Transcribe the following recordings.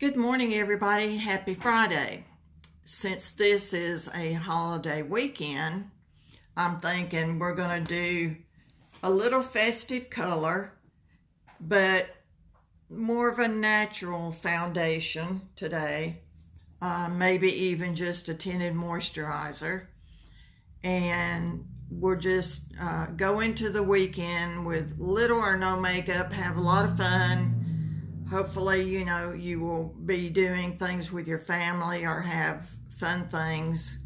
Good morning, everybody. Happy Friday. Since this is a holiday weekend, I'm thinking we're going to do a little festive color, but more of a natural foundation today. Maybe even just a tinted moisturizer. And we'll just go into the weekend with little or no makeup, have a lot of fun. Hopefully, you will be doing things with your family or have fun things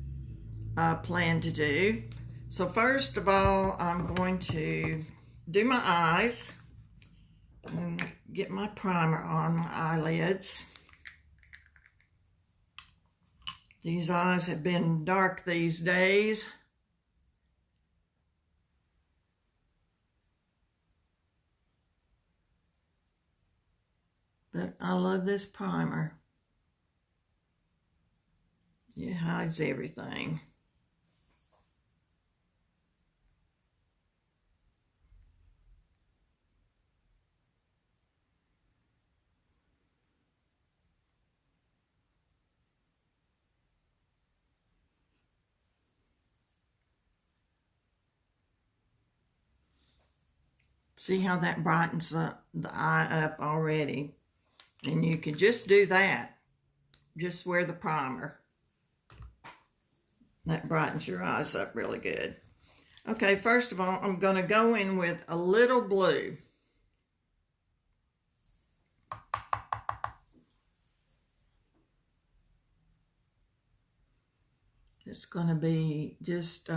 planned to do. So first of all, I'm going to do my eyes and get my primer on my eyelids. These eyes have been dark these days. But I love this primer. It hides everything. See how that brightens the eye up already? And you can just do that. Just wear the primer. That brightens your eyes up really good. Okay, first of all, I'm going to go in with a little blue. It's going to be just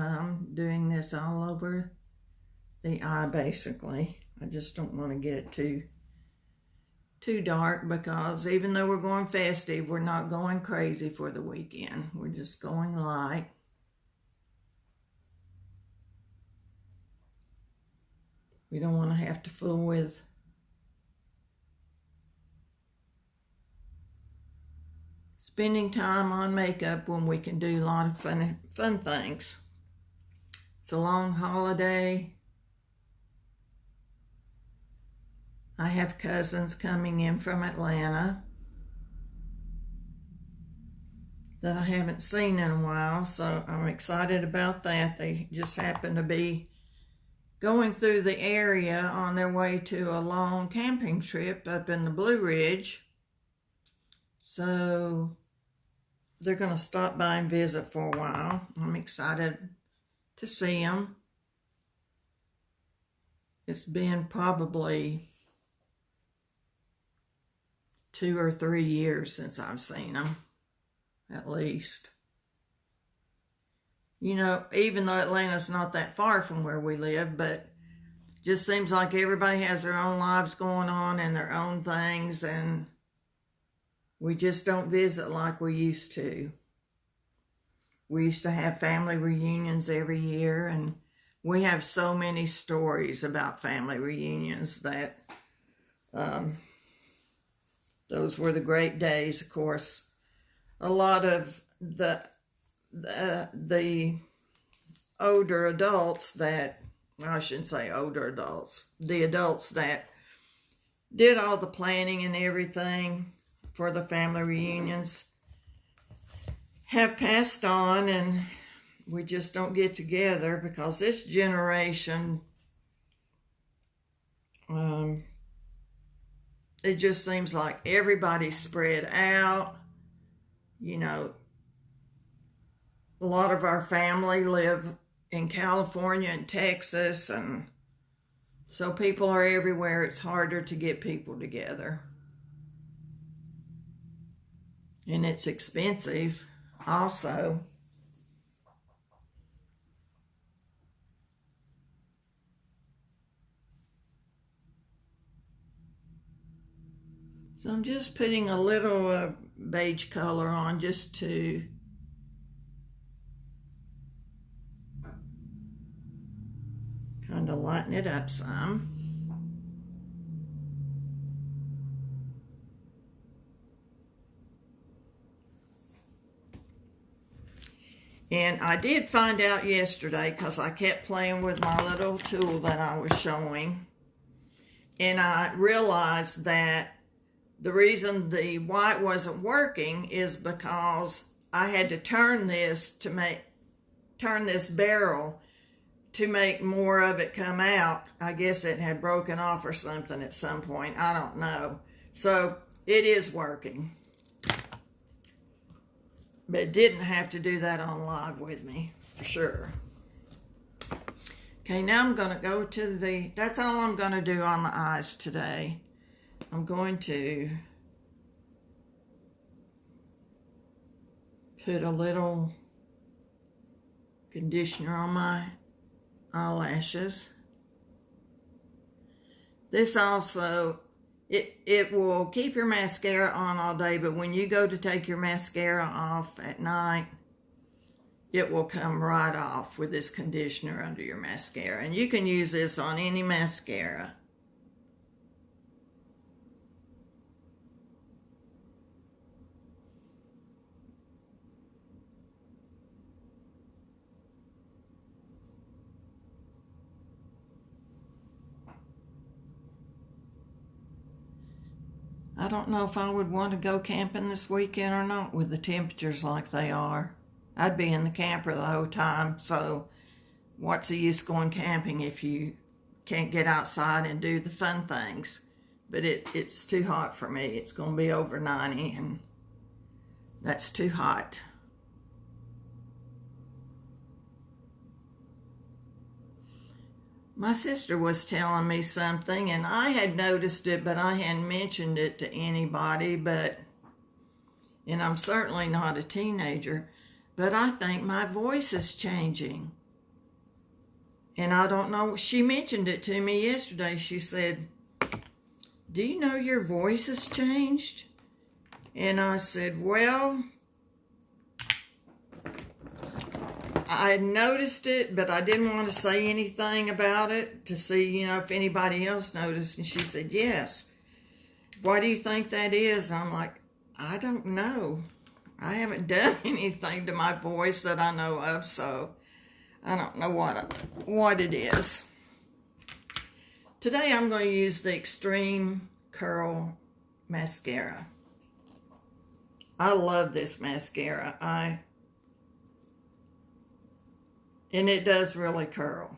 doing this all over the eye, basically. I just don't want to get it too dark, because even though we're going festive, we're not going crazy for the weekend. We're just going light. We don't want to have to fool with spending time on makeup when we can do a lot of fun things. It's a long holiday. I have cousins coming in from Atlanta that I haven't seen in a while, so I'm excited about that. They just happen to be going through the area on their way to a long camping trip up in the Blue Ridge. So they're going to stop by and visit for a while. I'm excited to see them. It's been probably 2 or 3 years since I've seen them, at least. Even though Atlanta's not that far from where we live, but just seems like everybody has their own lives going on and their own things, and we just don't visit like we used to. We used to have family reunions every year, and we have so many stories about family reunions that those were the great days. Of course, a lot of the older adults that, well, I shouldn't say older adults, the adults that did all the planning and everything for the family reunions have passed on, and we just don't get together because this generation, it just seems like everybody's spread out. A lot of our family live in California and Texas, and so people are everywhere. It's harder to get people together. And it's expensive also. So I'm just putting a little beige color on just to kind of lighten it up some. And I did find out yesterday, because I kept playing with my little tool that I was showing, and I realized that The reason the white wasn't working is because I had to turn this barrel to make more of it come out. I guess it had broken off or something at some point. I don't know. So it is working. But it didn't have to do that on live with me, for sure. Okay, now I'm going to go to that's all I'm going to do on the eyes today. I'm going to put a little conditioner on my eyelashes. This also, it will keep your mascara on all day, but when you go to take your mascara off at night, it will come right off with this conditioner under your mascara. And you can use this on any mascara. I don't know if I would want to go camping this weekend or not with the temperatures like they are. I'd be in the camper the whole time, so what's the use going camping if you can't get outside and do the fun things? But it's too hot for me. It's going to be over 90, and that's too hot. My sister was telling me something, and I had noticed it, but I hadn't mentioned it to anybody. And I'm certainly not a teenager, but I think my voice is changing. And I don't know, she mentioned it to me yesterday. She said, "Do you know your voice has changed?" And I said, well, I noticed it, but I didn't want to say anything about it to see, if anybody else noticed. And she said, yes. Why do you think that is? And I'm like, I don't know. I haven't done anything to my voice that I know of, so I don't know what it is. Today I'm going to use the Extreme Curl Mascara. I love this mascara. And it does really curl.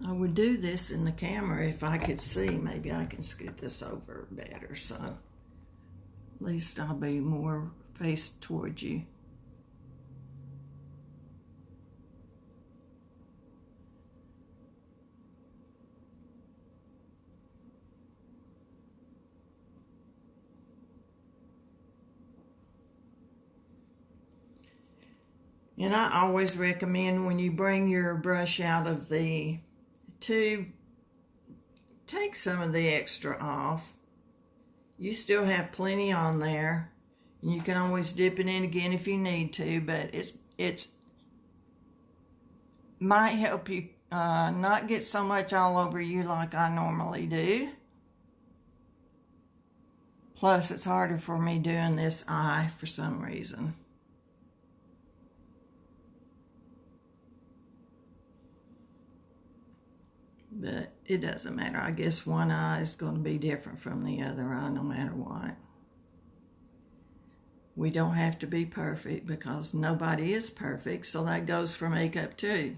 I would do this in the camera if I could see. Maybe I can scoot this over better, so at least I'll be more faced towards you. And I always recommend when you bring your brush out of the tube, take some of the extra off. You still have plenty on there. And you can always dip it in again if you need to, but it's might help you not get so much all over you like I normally do. Plus, it's harder for me doing this eye for some reason. But it doesn't matter. I guess one eye is going to be different from the other eye no matter what. We don't have to be perfect because nobody is perfect, so that goes for makeup too.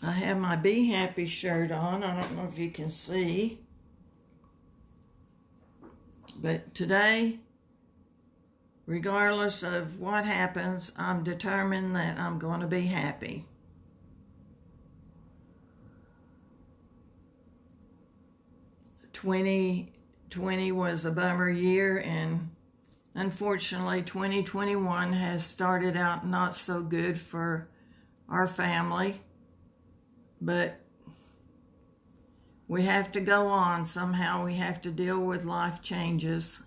I have my Be Happy shirt on. I don't know if you can see. But today, regardless of what happens, I'm determined that I'm going to be happy. "2020 was a bummer year, and unfortunately 2021 has started out not so good for our family. But we have to go on. Somehow we have to deal with life changes,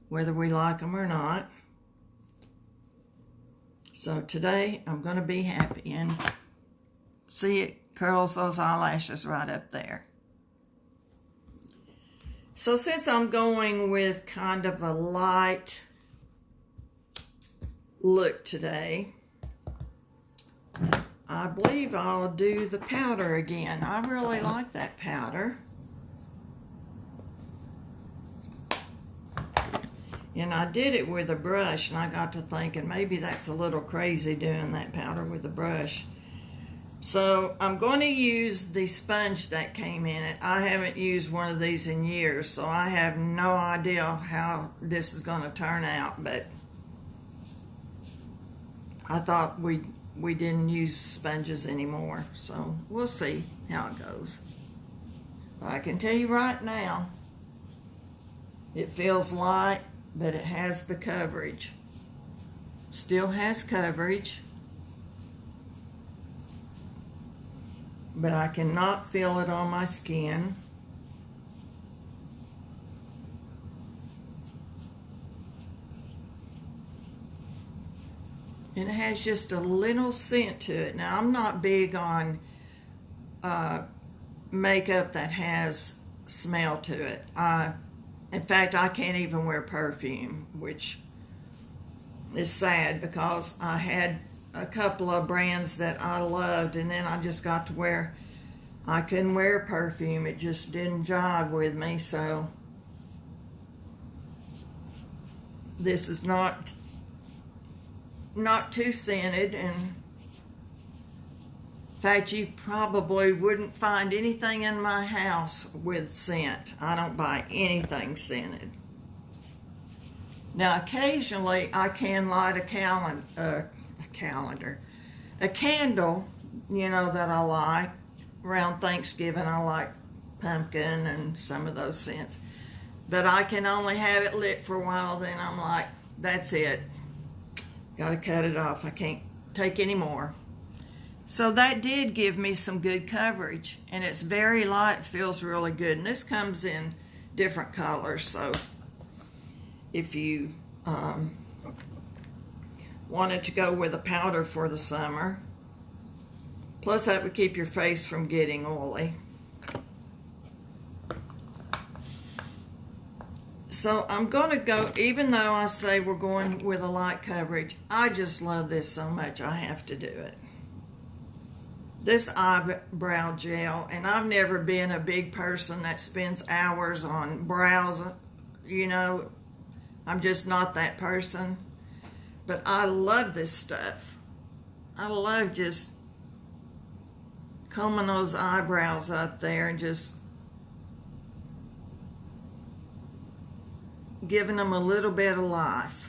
whether we like them or not. So today I'm going to be happy. And See, it curls those eyelashes right up there. So since I'm going with kind of a light look today, I believe I'll do the powder again. I really like that powder. And I did it with a brush, and I got to thinking maybe that's a little crazy doing that powder with a brush. So I'm going to use the sponge that came in it. I haven't used one of these in years, so I have no idea how this is going to turn out, but I thought we didn't use sponges anymore, so we'll see how it goes. I can tell you right now, it feels light, but it has the coverage. Still has coverage, but I cannot feel it on my skin. And it has just a little scent to it. Now, I'm not big on makeup that has smell to it. In fact, I can't even wear perfume, which is sad because I had a couple of brands that I loved, and then I just got to where I couldn't wear perfume. It just didn't jive with me, so this is not too scented, and in fact, you probably wouldn't find anything in my house with scent. I don't buy anything scented. Now, occasionally I can light a candle, you know, that I like. Around Thanksgiving, I like pumpkin and some of those scents. But I can only have it lit for a while, then I'm like, that's it. Got to cut it off. I can't take any more. So that did give me some good coverage, and it's very light. It feels really good, and this comes in different colors, so if you wanted to go with a powder for the summer, plus that would keep your face from getting oily. So I'm going to go, even though I say we're going with a light coverage, I just love this so much I have to do it. This eyebrow gel, and I've never been a big person that spends hours on brows, you know, I'm just not that person. But I love this stuff. I love just combing those eyebrows up there and just giving them a little bit of life.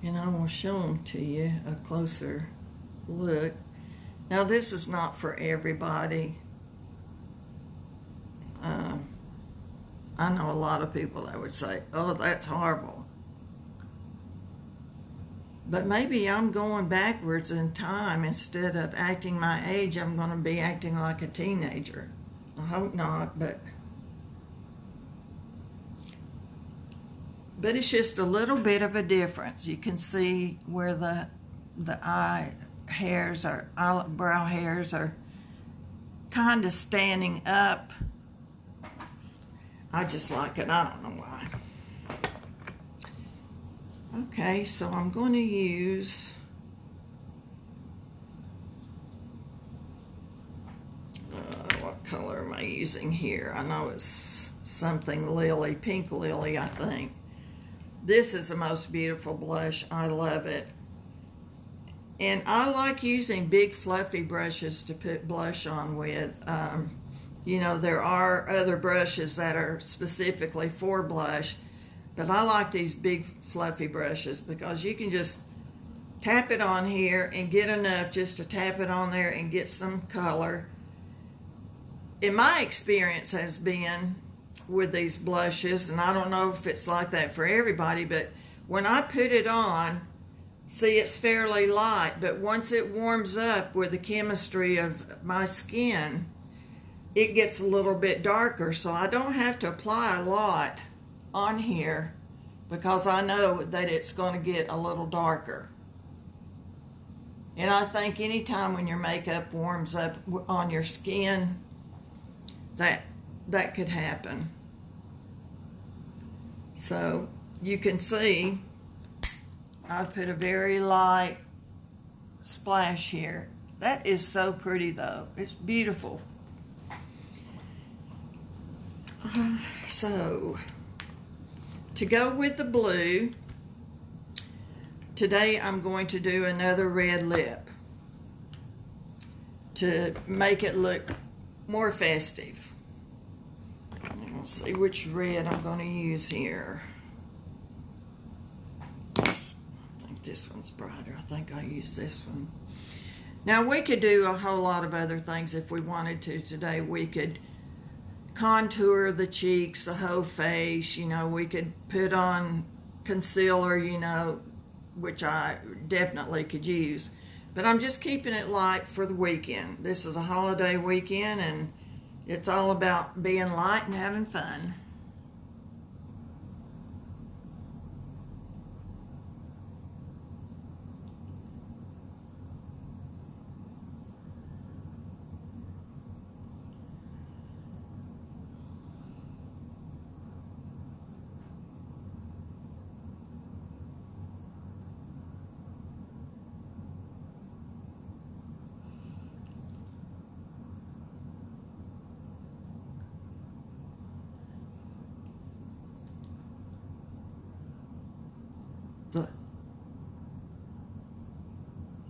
And I will show them to you a closer look. Now, this is not for everybody. I know a lot of people that would say, oh, that's horrible. But maybe I'm going backwards in time. Instead of acting my age, I'm going to be acting like a teenager. I hope not, but it's just a little bit of a difference. You can see where the eye hairs or eyebrow hairs are kind of standing up. I just like it. I don't know why. Okay, so I'm going to use what color am I using here? I know it's something lily, pink lily, I think. This is the most beautiful blush. I love it. And I like using big fluffy brushes to put blush on with. You know, there are other brushes that are specifically for blush, but I like these big fluffy brushes because you can just tap it on here and get enough just to tap it on there and get some color. In my experience has been with these blushes, and I don't know if it's like that for everybody, but when I put it on, see, it's fairly light, but once it warms up with the chemistry of my skin, it gets a little bit darker, so I don't have to apply a lot on here because I know that it's going to get a little darker. And I think anytime when your makeup warms up on your skin, that could happen. So you can see I've put a very light splash here. That is so pretty though. It's beautiful. So to go with the blue, today I'm going to do another red lip to make it look more festive. Let's see which red I'm going to use here. I think this one's brighter. I think I'll use this one. Now we could do a whole lot of other things if we wanted to today. We could contour the cheeks, the whole face, you know, we could put on concealer, you know, which I definitely could use. But I'm just keeping it light for the weekend. This is a holiday weekend and it's all about being light and having fun.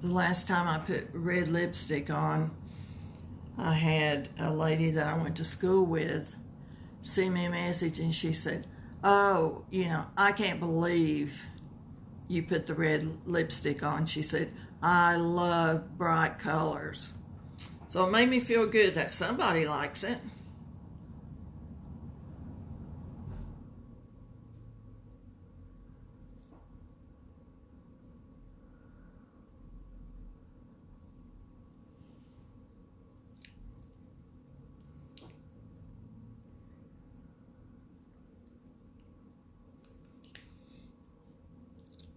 The last time I put red lipstick on, I had a lady that I went to school with send me a message and she said, "Oh, you know, I can't believe you put the red lipstick on." She said, "I love bright colors." So it made me feel good that somebody likes it.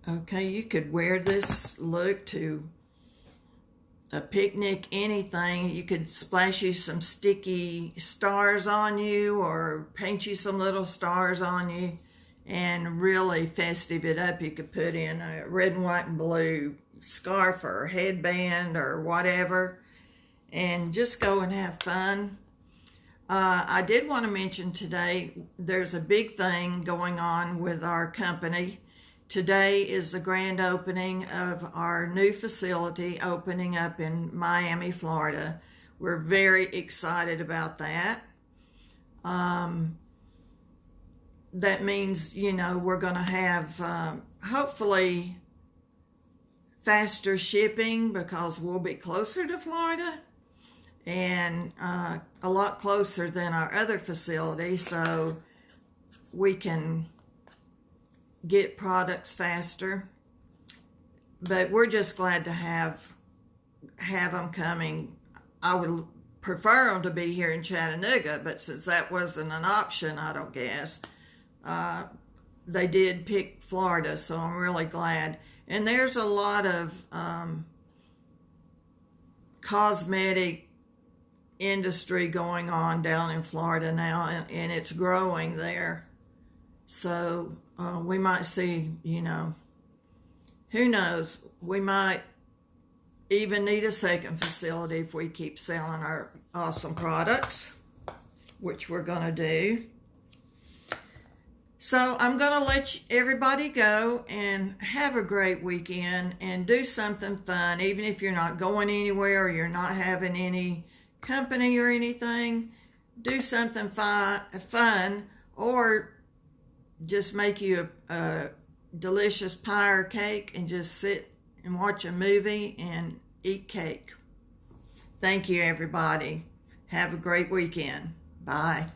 Okay, you could wear this look to a picnic, anything. You could splash you some sticky stars on you or paint you some little stars on you and really festive it up. You could put in a red, white, and blue scarf or headband or whatever and just go and have fun. I did want to mention today there's a big thing going on with our company. Today is the grand opening of our new facility opening up in Miami, Florida. We're very excited about that. That means, you know, we're going to have hopefully faster shipping because we'll be closer to Florida and a lot closer than our other facility, so we can get products faster. But we're just glad to have them coming. I would prefer them to be here in Chattanooga, but since that wasn't an option, I don't guess, they did pick Florida, so I'm really glad. And there's a lot of cosmetic industry going on down in Florida now, and it's growing there. So we might see, you know, who knows, we might even need a second facility if we keep selling our awesome products, which we're going to do. So I'm going to let everybody go and have a great weekend and do something fun, even if you're not going anywhere or you're not having any company or anything. Do something fun, or just make you a delicious pie or cake and just sit and watch a movie and eat cake. Thank you, everybody. Have a great weekend. Bye.